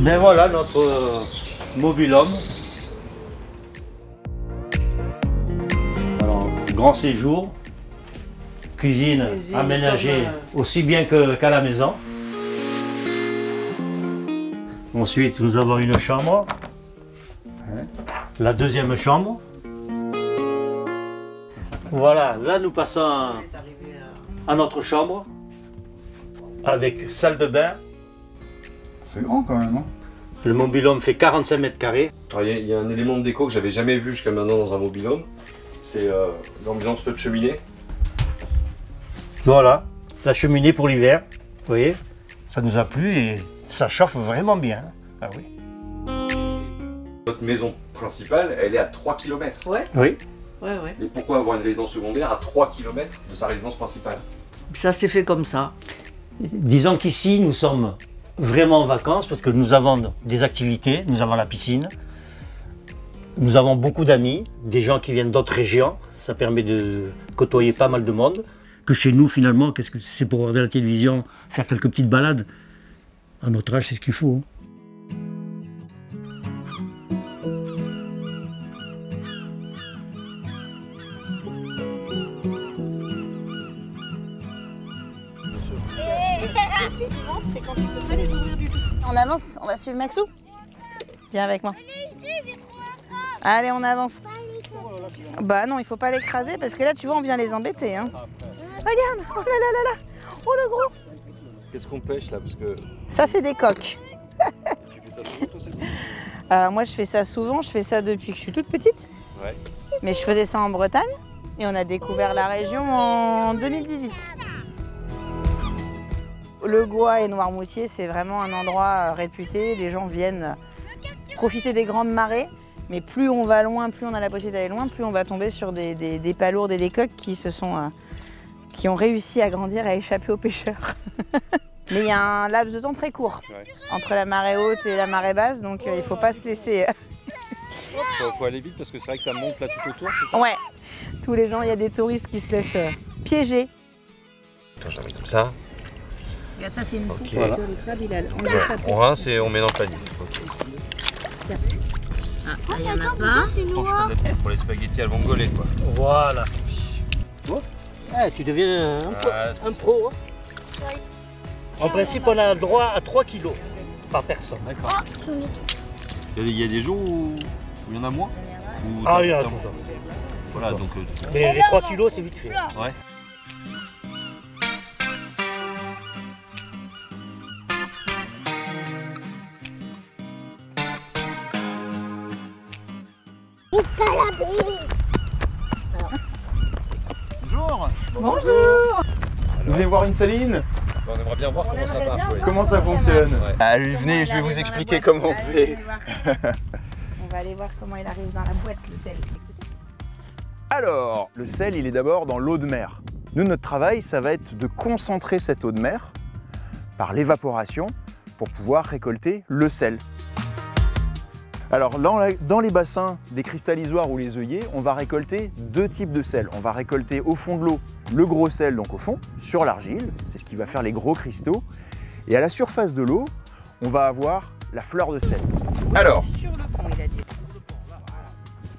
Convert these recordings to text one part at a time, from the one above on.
Ben voilà notre mobil-homme. Alors, grand séjour, cuisine aménagée aussi bien qu'à la maison. Ensuite, nous avons une chambre, la deuxième chambre. Voilà, là nous passons à notre chambre avec salle de bain. C'est grand quand même, hein. Le mobil-home fait 45 mètres carrés. Il y a un élément de déco que j'avais jamais vu jusqu'à maintenant dans un mobil-home. C'est l'ambiance feu de cheminée. Voilà, la cheminée pour l'hiver, vous voyez, ça nous a plu et ça chauffe vraiment bien. Ah oui. Votre maison principale, elle est à 3 km. Ouais. Oui. Ouais, ouais. Mais pourquoi avoir une résidence secondaire à 3 km de sa résidence principale? Ça s'est fait comme ça. Disons qu'ici, nous sommes vraiment en vacances parce que nous avons des activités, nous avons la piscine, nous avons beaucoup d'amis, des gens qui viennent d'autres régions, ça permet de côtoyer pas mal de monde. Que chez nous, finalement, qu'est-ce que c'est pour regarder la télévision, faire quelques petites balades? À notre âge, c'est ce qu'il faut. Les vivants, c'est quand tu peux pas les ouvrir du tout. On avance, on va suivre Maxou. Viens avec moi. Allez, on avance. Bah non, il faut pas l'écraser parce que là, tu vois, on vient les embêter. Hein. Regarde, oh là là là là, oh le gros. Qu'est-ce qu'on pêche là? Parce que Ça, c'est des coques. tu fais ça souvent toi, c'est tout? Alors moi, je fais ça souvent, je fais ça depuis que je suis toute petite. Ouais. Mais je faisais ça en Bretagne et on a découvert la région en 2018. Le Goa et Noirmoutier, c'est vraiment un endroit réputé. Les gens viennent profiter des grandes marées. Mais plus on va loin, plus on a la possibilité d'aller loin, plus on va tomber sur des palourdes et des coques qui ont réussi à grandir et à échapper aux pêcheurs. Mais il y a un laps de temps très court entre la marée haute et la marée basse, donc il ne faut pas se laisser... Faut aller vite parce que c'est vrai que ça monte là tout autour, c'est ça? Ouais, tous les ans, il y a des touristes qui se laissent piéger. Attends, je la mets comme ça. Regarde, ça c'est une Ok. voilà. On rince et on met dans le panier. Okay. Ah, il y en a pas. Pour les spaghettis à vongole quoi. Voilà. Tu deviens un pro. Hein. En principe, on a le droit à 3 kilos par personne. D'accord. Il y a des jours où il y en a moins? Ah, il y en a tout le temps. Voilà, donc... Mais les 3 kilos, c'est vite fait. Ouais. Bonjour. Bonjour. Vous venez voir une saline? On aimerait bien voir comment ça marche. Ouais. Comment ça fonctionne? Ouais. Allez, venez, je vais vous expliquer comment on fait. On va aller voir comment il arrive dans la boîte, le sel. Alors, le sel, il est d'abord dans l'eau de mer. Nous, notre travail, ça va être de concentrer cette eau de mer par l'évaporation pour pouvoir récolter le sel. Alors, dans les bassins, les cristallisoires ou les œillets, on va récolter deux types de sel. On va récolter au fond de l'eau le gros sel, donc au fond, sur l'argile, c'est ce qui va faire les gros cristaux. Et à la surface de l'eau, on va avoir la fleur de sel. Alors, Sur le pont, il a dit.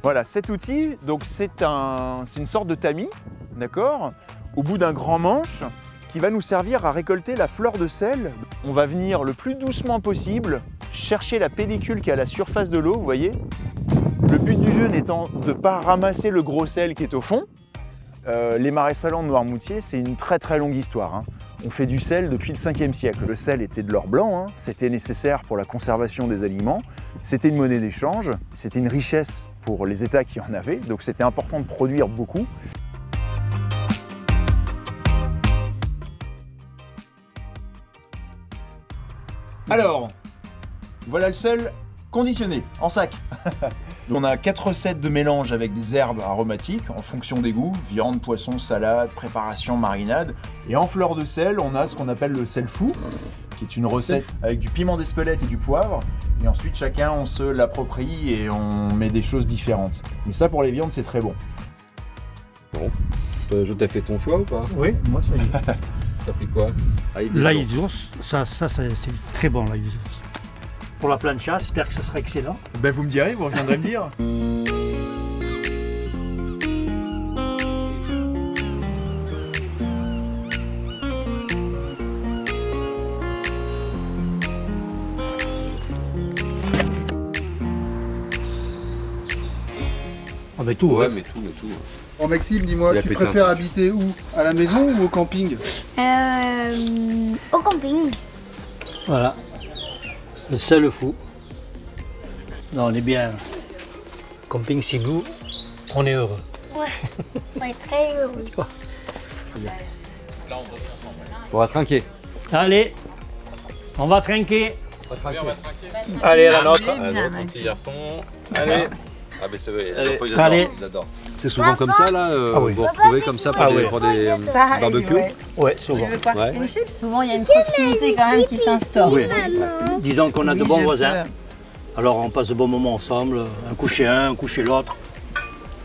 voilà, cet outil, donc c'est une sorte de tamis, d'accord, au bout d'un grand manche, qui va nous servir à récolter la fleur de sel. On va venir le plus doucement possible chercher la pellicule qui est à la surface de l'eau, vous voyez. Le but du jeu n'étant de ne pas ramasser le gros sel qui est au fond. Les marais salants de Noirmoutier, c'est une très très longue histoire. Hein. On fait du sel depuis le 5e siècle. Le sel était de l'or blanc, hein. C'était nécessaire pour la conservation des aliments. C'était une monnaie d'échange, c'était une richesse pour les États qui en avaient, donc c'était important de produire beaucoup. Alors, voilà le sel conditionné, en sac. On a 4 recettes de mélange avec des herbes aromatiques en fonction des goûts, viande, poisson, salade, préparation, marinade. Et en fleur de sel, on a ce qu'on appelle le sel fou, qui est une recette avec du piment d'Espelette et du poivre. Et ensuite, chacun, on se l'approprie et on met des choses différentes. Mais ça, pour les viandes, c'est très bon. Bon. Je t'ai fait ton choix ou pas? Oui, moi ça y est. T'as pris quoi? L'ail d'ours, ça c'est très bon, l'ail d'ours. pour la plancha. J'espère que ce sera excellent. Ben vous me direz, vous reviendrez me dire. Ah mais tout, Ouais, hein. mais tout. Bon Maxime, dis-moi, Il a tu pété un préfères habiter où? À la maison ou au camping? Au camping. Voilà. Le seul fou. Non, on est bien. Camping Sigou, on est heureux. Ouais. On est très heureux. On va trinquer. Allez, on va trinquer. Allez, la nôtre. Petit garçon. Allez. Ah mais c'est vrai, Allez. ils adorent. C'est souvent comme ça là, Ah oui. vous vous retrouvez comme ça pour Ah des, oui. pour des Ça arrive, barbecues. ouais. Ouais, souvent. Tu veux quoi? Ouais. Une chips? Souvent, il y a une proximité quand même qui s'instaure. Oui. Disons qu'on a Oui, de bons je voisins. peux. Alors on passe de bons moments ensemble, un coup chez un coup chez l'autre,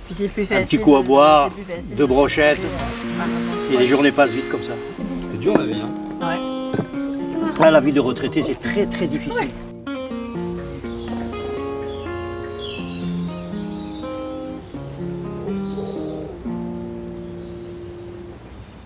Puis c'est plus un facile. petit coup à boire, c'est plus facile. deux brochettes, et les journées passent vite comme ça. C'est dur la vie hein. Là, la vie de retraité, c'est très très difficile.